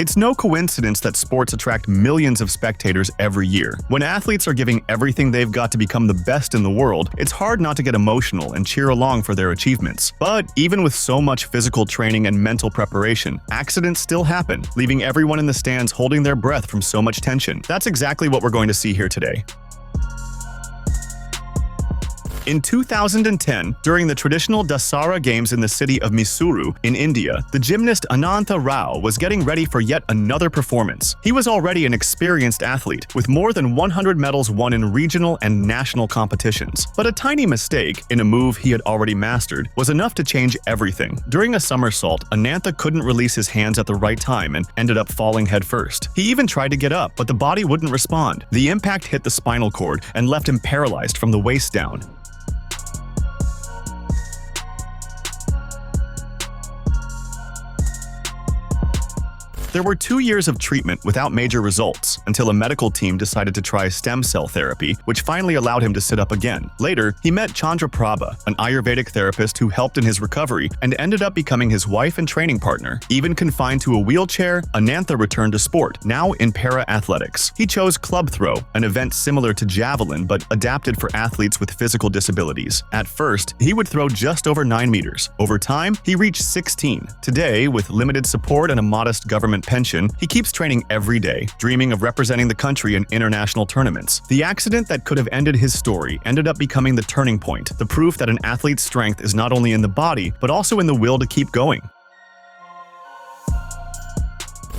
It's no coincidence that sports attract millions of spectators every year. When athletes are giving everything they've got to become the best in the world, it's hard not to get emotional and cheer along for their achievements. But even with so much physical training and mental preparation, accidents still happen, leaving everyone in the stands holding their breath from so much tension. That's exactly what we're going to see here today. In 2010, during the traditional Dasara Games in the city of Mysuru in India, the gymnast Anantha Rao was getting ready for yet another performance. He was already an experienced athlete, with more than 100 medals won in regional and national competitions. But a tiny mistake, in a move he had already mastered, was enough to change everything. During a somersault, Anantha couldn't release his hands at the right time and ended up falling headfirst. He even tried to get up, but the body wouldn't respond. The impact hit the spinal cord and left him paralyzed from the waist down. There were 2 years of treatment without major results, until a medical team decided to try stem cell therapy, which finally allowed him to sit up again. Later, he met Chandra Prabha, an Ayurvedic therapist who helped in his recovery and ended up becoming his wife and training partner. Even confined to a wheelchair, Anantha returned to sport, now in para-athletics. He chose club throw, an event similar to javelin but adapted for athletes with physical disabilities. At first, he would throw just over 9 meters. Over time, he reached 16. Today, with limited support and a modest government pension, he keeps training every day, dreaming of representing the country in international tournaments. The accident that could have ended his story ended up becoming the turning point, the proof that an athlete's strength is not only in the body, but also in the will to keep going.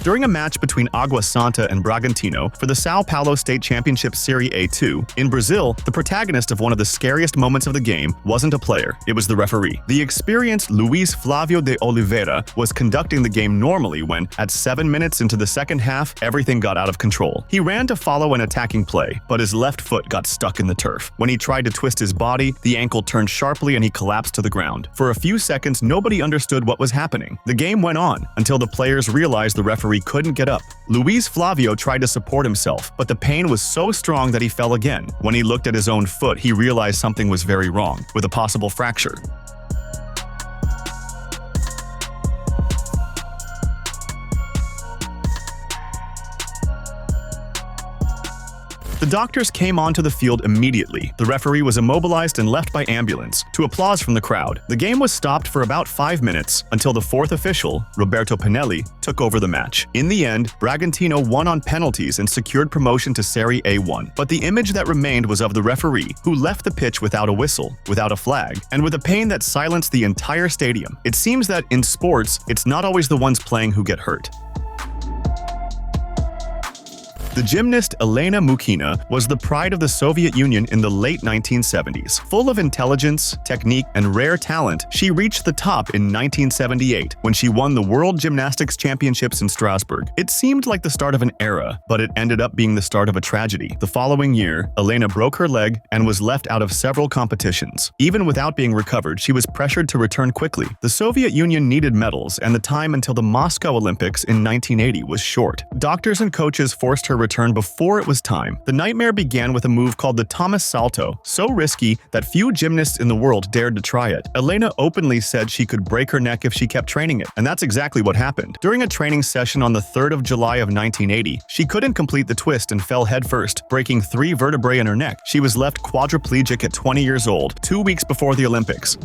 During a match between Água Santa and Bragantino for the São Paulo State Championship Serie A2, in Brazil, the protagonist of one of the scariest moments of the game wasn't a player, it was the referee. The experienced Luiz Flávio de Oliveira was conducting the game normally when, at 7 minutes into the second half, everything got out of control. He ran to follow an attacking play, but his left foot got stuck in the turf. When he tried to twist his body, the ankle turned sharply and he collapsed to the ground. For a few seconds, nobody understood what was happening. The game went on, until the players realized the referee couldn't get up. Luiz Flávio tried to support himself, but the pain was so strong that he fell again. When he looked at his own foot, he realized something was very wrong, with a possible fracture. The doctors came onto the field immediately. The referee was immobilized and left by ambulance, to applause from the crowd. The game was stopped for about 5 minutes, until the fourth official, Roberto Pinelli, took over the match. In the end, Bragantino won on penalties and secured promotion to Serie A1. But the image that remained was of the referee, who left the pitch without a whistle, without a flag, and with a pain that silenced the entire stadium. It seems that in sports, it's not always the ones playing who get hurt. The gymnast Elena Mukhina was the pride of the Soviet Union in the late 1970s. Full of intelligence, technique, and rare talent, she reached the top in 1978 when she won the World Gymnastics Championships in Strasbourg. It seemed like the start of an era, but it ended up being the start of a tragedy. The following year, Elena broke her leg and was left out of several competitions. Even without being recovered, she was pressured to return quickly. The Soviet Union needed medals, and the time until the Moscow Olympics in 1980 was short. Doctors and coaches forced her return before it was time. The nightmare began with a move called the Thomas Salto, so risky that few gymnasts in the world dared to try it. Elena openly said she could break her neck if she kept training it, and that's exactly what happened. During a training session on the 3rd of July of 1980, she couldn't complete the twist and fell headfirst, breaking 3 vertebrae in her neck. She was left quadriplegic at 20 years old, 2 weeks before the Olympics.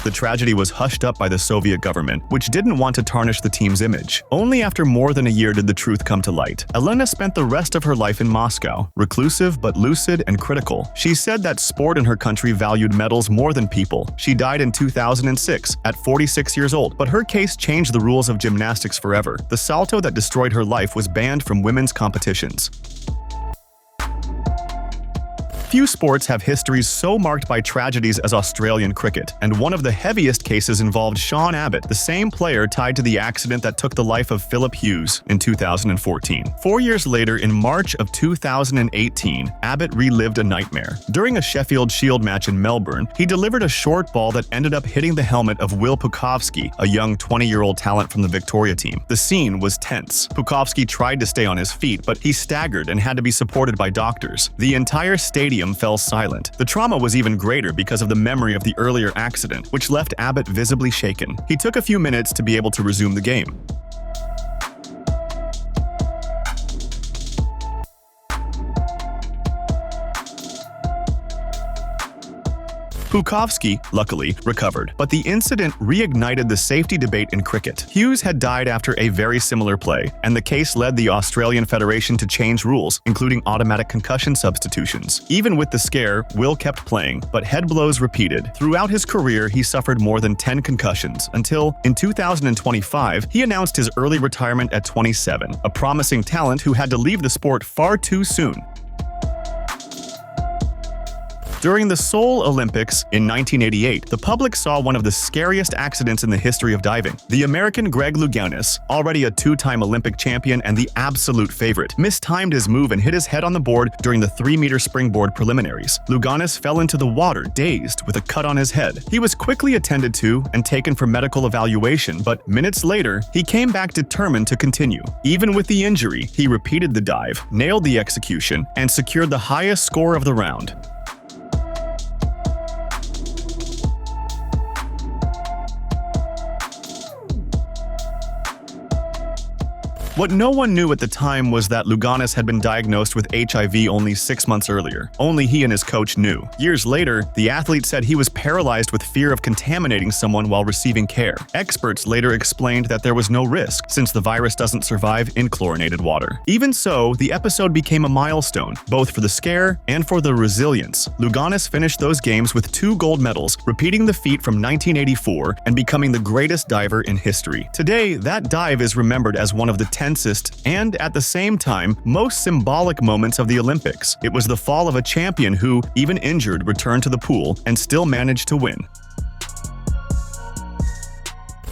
The tragedy was hushed up by the Soviet government, which didn't want to tarnish the team's image. Only after more than a year did the truth come to light. Elena spent the rest of her life in Moscow, reclusive but lucid and critical. She said that sport in her country valued medals more than people. She died in 2006, at 46 years old, but her case changed the rules of gymnastics forever. The salto that destroyed her life was banned from women's competitions. Few sports have histories so marked by tragedies as Australian cricket, and one of the heaviest cases involved Sean Abbott, the same player tied to the accident that took the life of Philip Hughes in 2014. 4 years later, in March of 2018, Abbott relived a nightmare. During a Sheffield Shield match in Melbourne, he delivered a short ball that ended up hitting the helmet of Will Pucovski, a young 20-year-old talent from the Victoria team. The scene was tense. Pucovski tried to stay on his feet, but he staggered and had to be supported by doctors. The entire stadium stadium fell silent. The trauma was even greater because of the memory of the earlier accident, which left Abbott visibly shaken. He took a few minutes to be able to resume the game. Pucovski, luckily, recovered, but the incident reignited the safety debate in cricket. Hughes had died after a very similar play, and the case led the Australian Federation to change rules, including automatic concussion substitutions. Even with the scare, Will kept playing, but head blows repeated. Throughout his career, he suffered more than 10 concussions, until, in 2025, he announced his early retirement at 27, a promising talent who had to leave the sport far too soon. During the Seoul Olympics in 1988, the public saw one of the scariest accidents in the history of diving. The American Greg Louganis, already a two-time Olympic champion and the absolute favorite, mistimed his move and hit his head on the board during the 3-meter springboard preliminaries. Louganis fell into the water, dazed, with a cut on his head. He was quickly attended to and taken for medical evaluation, but minutes later, he came back determined to continue. Even with the injury, he repeated the dive, nailed the execution, and secured the highest score of the round. What no one knew at the time was that Louganis had been diagnosed with HIV only 6 months earlier. Only he and his coach knew. Years later, the athlete said he was paralyzed with fear of contaminating someone while receiving care. Experts later explained that there was no risk, since the virus doesn't survive in chlorinated water. Even so, the episode became a milestone, both for the scare and for the resilience. Louganis finished those games with 2 gold medals, repeating the feat from 1984 and becoming the greatest diver in history. Today, that dive is remembered as one of the tensest and, at the same time, most symbolic moments of the Olympics. It was the fall of a champion who, even injured, returned to the pool and still managed to win.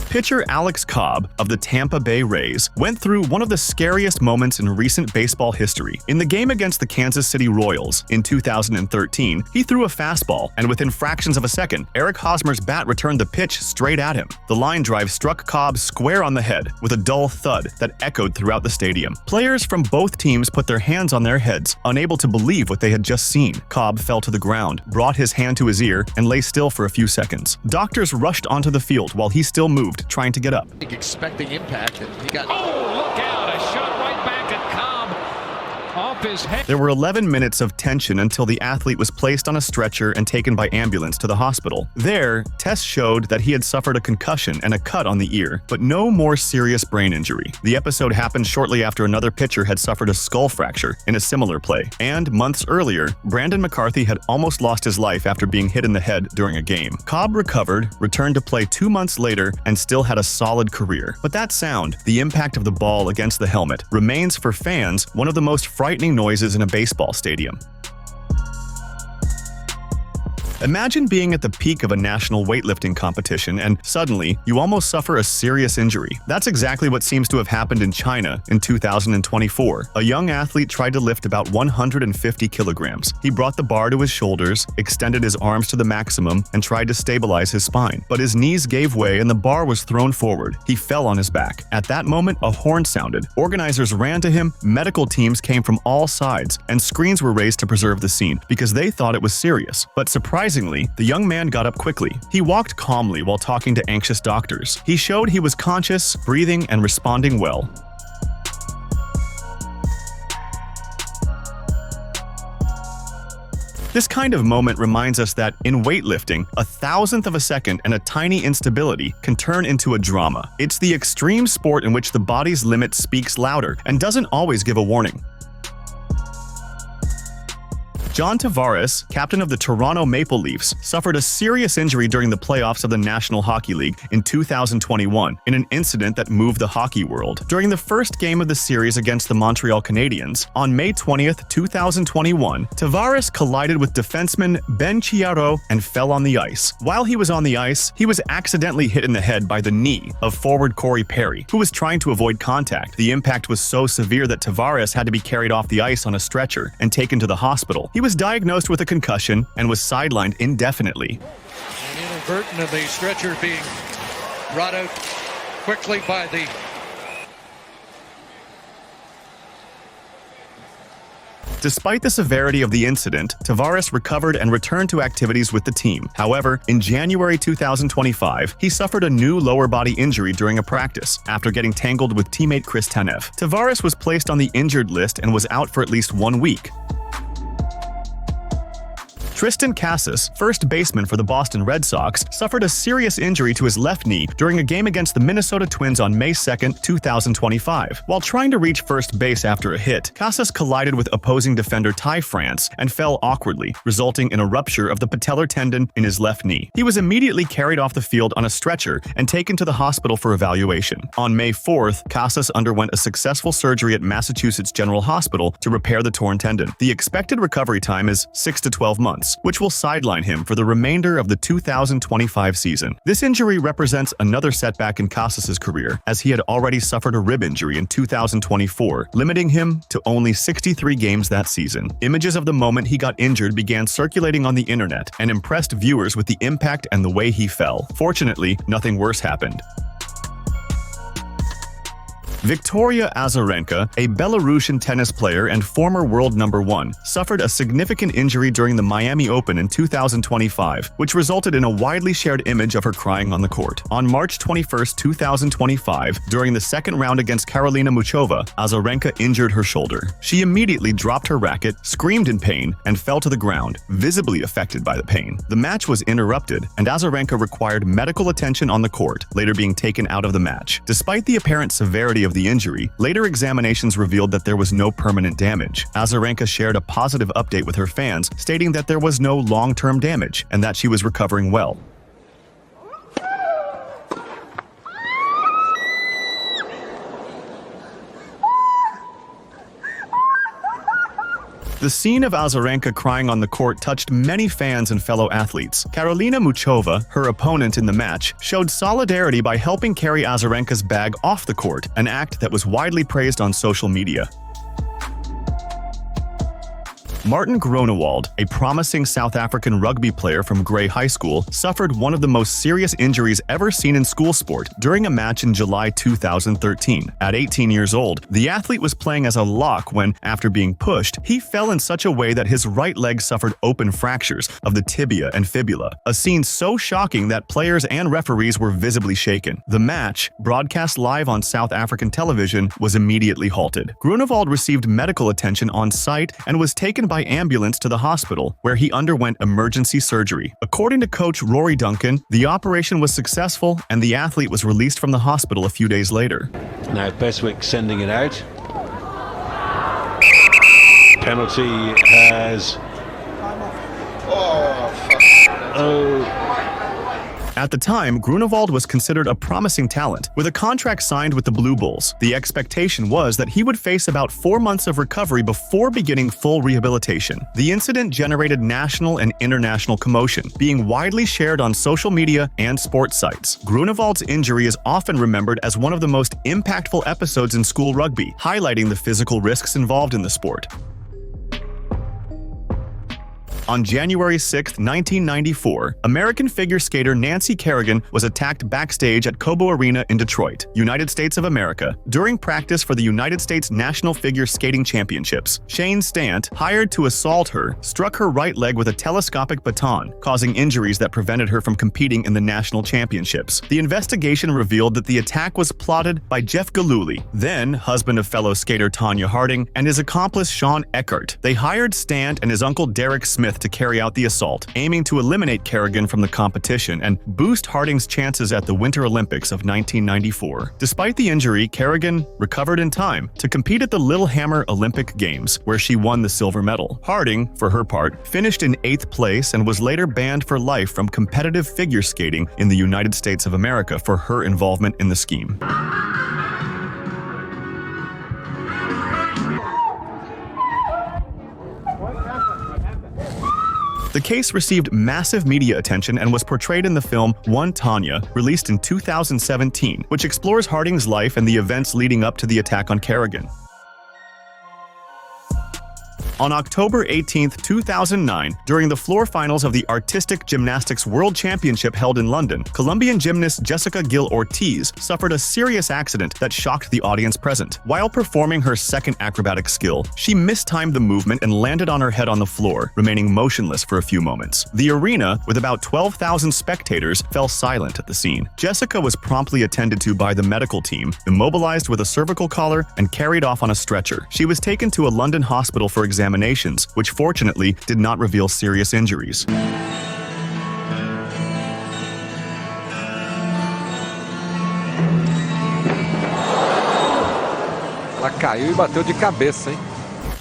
Pitcher Alex Cobb of the Tampa Bay Rays went through one of the scariest moments in recent baseball history. In the game against the Kansas City Royals in 2013, he threw a fastball, and within fractions of a second, Eric Hosmer's bat returned the pitch straight at him. The line drive struck Cobb square on the head with a dull thud that echoed throughout the stadium. Players from both teams put their hands on their heads, unable to believe what they had just seen. Cobb fell to the ground, brought his hand to his ear, and lay still for a few seconds. Doctors rushed onto the field while he still moved, trying to get up. Expecting impact, and he got... Oh, look out! A shot right back at Cobb off his head. There were 11 minutes of tension until the athlete was placed on a stretcher and taken by ambulance to the hospital. There, tests showed that he had suffered a concussion and a cut on the ear, but no more serious brain injury. The episode happened shortly after another pitcher had suffered a skull fracture in a similar play. And months earlier, Brandon McCarthy had almost lost his life after being hit in the head during a game. Cobb recovered, returned to play 2 months later, and still had a solid career. But that sound, the impact of the ball against the helmet, remains for fans one of the most frightening noises in a baseball stadium. Imagine being at the peak of a national weightlifting competition and suddenly you almost suffer a serious injury. That's exactly what seems to have happened in China in 2024. A young athlete tried to lift about 150 kilograms. He brought the bar to his shoulders, extended his arms to the maximum, and tried to stabilize his spine. But his knees gave way and the bar was thrown forward. He fell on his back. At that moment, a horn sounded. Organizers ran to him, medical teams came from all sides, and screens were raised to preserve the scene because they thought it was serious. But surprisingly, the young man got up quickly. He walked calmly while talking to anxious doctors. He showed he was conscious, breathing, and responding well. This kind of moment reminds us that, in weightlifting, a thousandth of a second and a tiny instability can turn into a drama. It's the extreme sport in which the body's limit speaks louder and doesn't always give a warning. John Tavares, captain of the Toronto Maple Leafs, suffered a serious injury during the playoffs of the National Hockey League in 2021 in an incident that moved the hockey world. During the first game of the series against the Montreal Canadiens, on May 20th, 2021, Tavares collided with defenseman Ben Chiaro and fell on the ice. While he was on the ice, he was accidentally hit in the head by the knee of forward Corey Perry, who was trying to avoid contact. The impact was so severe that Tavares had to be carried off the ice on a stretcher and taken to the hospital. He was diagnosed with a concussion and was sidelined indefinitely. And inadvertent of the stretcher being brought out quickly by the... Despite the severity of the incident, Tavares recovered and returned to activities with the team. However, in January 2025, he suffered a new lower body injury during a practice after getting tangled with teammate Chris Tanev. Tavares was placed on the injured list and was out for at least 1 week. Tristan Casas, first baseman for the Boston Red Sox, suffered a serious injury to his left knee during a game against the Minnesota Twins on May 2, 2025. While trying to reach first base after a hit, Casas collided with opposing defender Ty France and fell awkwardly, resulting in a rupture of the patellar tendon in his left knee. He was immediately carried off the field on a stretcher and taken to the hospital for evaluation. On May 4th, Casas underwent a successful surgery at Massachusetts General Hospital to repair the torn tendon. The expected recovery time is 6 to 12 months, which will sideline him for the remainder of the 2025 season. This injury represents another setback in Casas' career, as he had already suffered a rib injury in 2024, limiting him to only 63 games that season. Images of the moment he got injured began circulating on the internet and impressed viewers with the impact and the way he fell. Fortunately, nothing worse happened. Victoria Azarenka, a Belarusian tennis player and former world number 1, suffered a significant injury during the Miami Open in 2025, which resulted in a widely shared image of her crying on the court. On March 21, 2025, during the second round against Karolina Muchova, Azarenka injured her shoulder. She immediately dropped her racket, screamed in pain, and fell to the ground, visibly affected by the pain. The match was interrupted, and Azarenka required medical attention on the court, later being taken out of the match. Despite the apparent severity of the injury, later examinations revealed that there was no permanent damage. Azarenka shared a positive update with her fans, stating that there was no long-term damage and that she was recovering well. The scene of Azarenka crying on the court touched many fans and fellow athletes. Karolina Muchova, her opponent in the match, showed solidarity by helping carry Azarenka's bag off the court, an act that was widely praised on social media. Martin Groenewald, a promising South African rugby player from Grey High School, suffered one of the most serious injuries ever seen in school sport during a match in July 2013. At 18 years old, the athlete was playing as a lock when, after being pushed, he fell in such a way that his right leg suffered open fractures of the tibia and fibula, a scene so shocking that players and referees were visibly shaken. The match, broadcast live on South African television, was immediately halted. Groenewald received medical attention on site and was taken by ambulance to the hospital, where he underwent emergency surgery. According to coach Rory Duncan, the operation was successful and the athlete was released from the hospital a few days later. Now Beswick sending it out. Penalty has... At the time, Groenewald was considered a promising talent. With a contract signed with the Blue Bulls, the expectation was that he would face about 4 months of recovery before beginning full rehabilitation. The incident generated national and international commotion, being widely shared on social media and sports sites. Groenewald's injury is often remembered as one of the most impactful episodes in school rugby, highlighting the physical risks involved in the sport. On January 6, 1994, American figure skater Nancy Kerrigan was attacked backstage at Cobo Arena in Detroit, United States of America, during practice for the United States National Figure Skating Championships. Shane Stant, hired to assault her, struck her right leg with a telescopic baton, causing injuries that prevented her from competing in the national championships. The investigation revealed that the attack was plotted by Jeff Gillooly, then husband of fellow skater Tanya Harding, and his accomplice Sean Eckert. They hired Stant and his uncle Derek Smith to carry out the assault, aiming to eliminate Kerrigan from the competition and boost Harding's chances at the Winter Olympics of 1994. Despite the injury, Kerrigan recovered in time to compete at the Lillehammer Olympic Games, where she won the silver medal. Harding, for her part, finished in 8th place and was later banned for life from competitive figure skating in the United States of America for her involvement in the scheme. The case received massive media attention and was portrayed in the film One Tanya, released in 2017, which explores Harding's life and the events leading up to the attack on Kerrigan. On October 18, 2009, during the floor finals of the Artistic Gymnastics World Championship held in London, Colombian gymnast Jessica Gil Ortiz suffered a serious accident that shocked the audience present. While performing her second acrobatic skill, she mistimed the movement and landed on her head on the floor, remaining motionless for a few moments. The arena, with about 12,000 spectators, fell silent at the scene. Jessica was promptly attended to by the medical team, immobilized with a cervical collar, and carried off on a stretcher. She was taken to a London hospital for examinations, which fortunately did not reveal serious injuries. Ela caiu e bateu de cabeça, hein?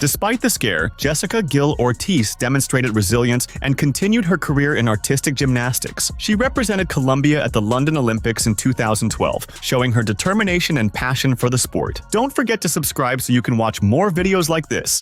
Despite the scare, Jessica Gil Ortiz demonstrated resilience and continued her career in artistic gymnastics. She represented Colombia at the London Olympics in 2012, showing her determination and passion for the sport. Don't forget to subscribe so you can watch more videos like this.